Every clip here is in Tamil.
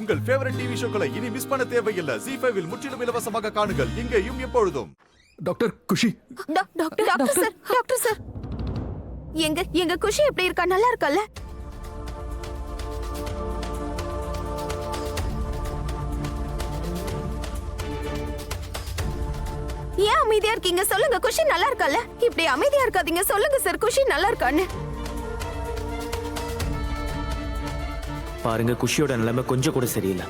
உங்கள் ஃபேவரட் டிவி ஷோக்களை இனி மிஸ் பண்ண தேவையில்லை. ZEE5 இல் முற்றிலும் இலவசமாக காணுங்கள். இங்கேயும் எப்பொழுதும். டாக்டர் குஷி. டாக்டர் சார் எங்க குஷி எப்படி இருக்கா? நல்லா இருக்கல்ல? ஏன் அமைதியா இருக்கீங்க? சொல்லுங்க, குஷி நல்லா இருக்கல்ல? இப்படி அமைதியா இருக்காதீங்க, சொல்லுங்க சார், குஷி நல்லா இருக்கான்னு. பாருங்க, குஷியோட நிலைமை கொஞ்சம் கூட சரியில்லை.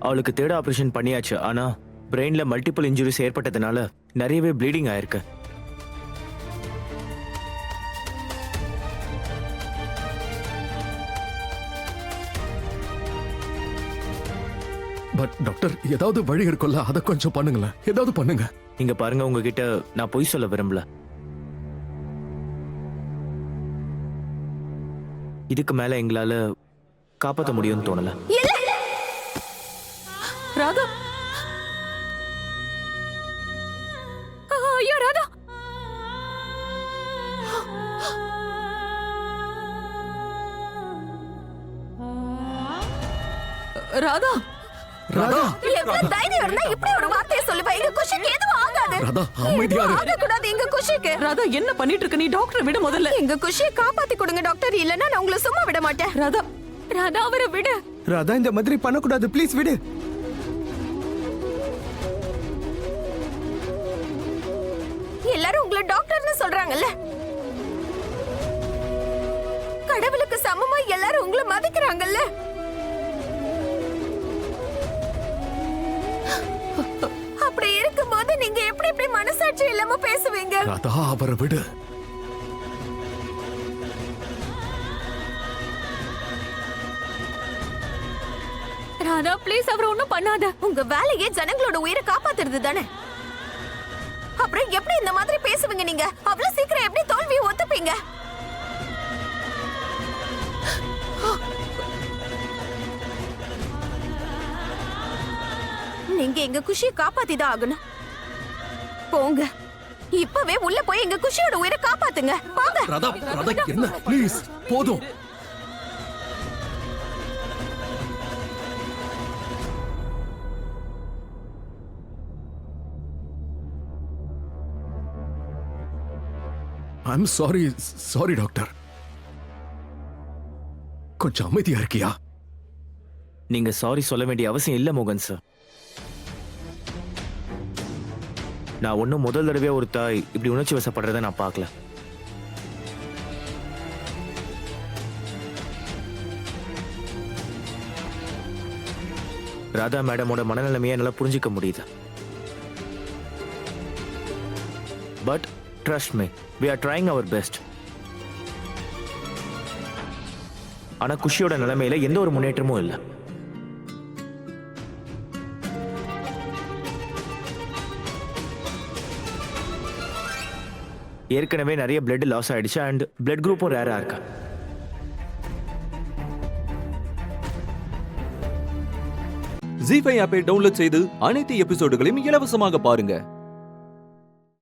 அவளுக்கு தேர்ட் ஆபரேஷன் பண்ணியாச்சு. ஆனா பிரெயின்ல மல்டிபிள் இன்ஜுரிஸ் ஏற்பட்டதுனால நிறையவே ப்ளீடிங் ஆயிருக்கு. பட் டாக்டர், ஏதாவது வழி இருக்குல்ல? அதை கொஞ்சம் பண்ணுங்களேன், ஏதாவது பண்ணுங்க. நீங்க பாருங்க, உங்ககிட்ட நான் பொய் சொல்ல விரும்பல. இதுக்கு மேல எங்களால காப்பாற்ற முடியும்னு தோணல. ராதா, ஐயோ ராதா, ராதா, ராதா, எவ்வளவு தைரியம் இருந்தா இப்படி ஒரு வார்த்தையை சொல்லுவ? எங்க குஷிக்கு எதுவும் ஆகாது. ராதா அமைதியா இரு. ஆகக்கூடாது எங்க குஷிக்கு. ராதா, என்ன பண்ணிட்டு இருக்க நீ? டாக்டர் விட முதல்ல. எங்க குஷியை காப்பாத்தி கொடுங்க டாக்டர், இல்லன்னா நான் உங்களை சும்மா விட மாட்டேன். ராதா, ராதா அவரை விடு. ராதா, இந்த மாதிரி பண்ணக்கூடாது, ப்ளீஸ் விடு. எல்லாரும் உங்களை டாக்டர்னு சொல்றாங்கல்ல? கடவுளுக்கு சமமா எல்லாரும் உங்களை மதிக்கிறாங்கல்ல? அப்படி இருக்கும்போது நீங்க எப்படி எப்படி மனசாட்சி இல்லாம பேசுவீங்க? ராதா, அவரை விடு. ராதா ப்ளீஸ், அவரை ஒண்ணும் பண்ணாத. உங்க வேலையே ஜனங்களோட உயிரை காப்பாத்துறது தானே. அப்புறம் எப்படி இந்த மாதிரி பேசுவீங்க நீங்க? அவ்வளவு சீக்கிரம் எப்படி தோல்வியை ஒத்துப்பீங்க? நீங்க எங்க குஷியை காப்பாத்தி தான் ஆகணும். போங்க, இப்பவே உள்ள போய் எங்க குஷியோட உயிரை காப்பாத்துங்க. போங்க. ராதா, ராதா என்ன, ப்ளீஸ் போதும். I'm sorry doctor. கொஞ்சம் அமைதியா இருக்கியா? நீங்க சாரி சொல்ல வேண்டிய அவசியம் இல்ல மோகன் சார். நான் ஒன்னும் முதல் தடவையா ஒரு தாய் இப்படி உணர்ச்சி வசப்படுறத நான் பார்க்கல. ராதா மேடமோட மனநிலைமையை என்னால புரிஞ்சிக்க முடியுது. But trust me, we are trying our best. ஆனா குஷியோட நிலைமையில எந்த ஒரு முன்னேற்றமும் இல்ல. ஏற்கனவே நிறைய பிளட் லாஸ் ஆயிடுச்சு அண்ட் பிளட் குரூப்பும் ரேரா இருக்கா. ZEE5 ஆப்பை டவுன்லோட் செய்து அனைத்து எபிசோடுகளையும் இலவசமாக பாருங்க.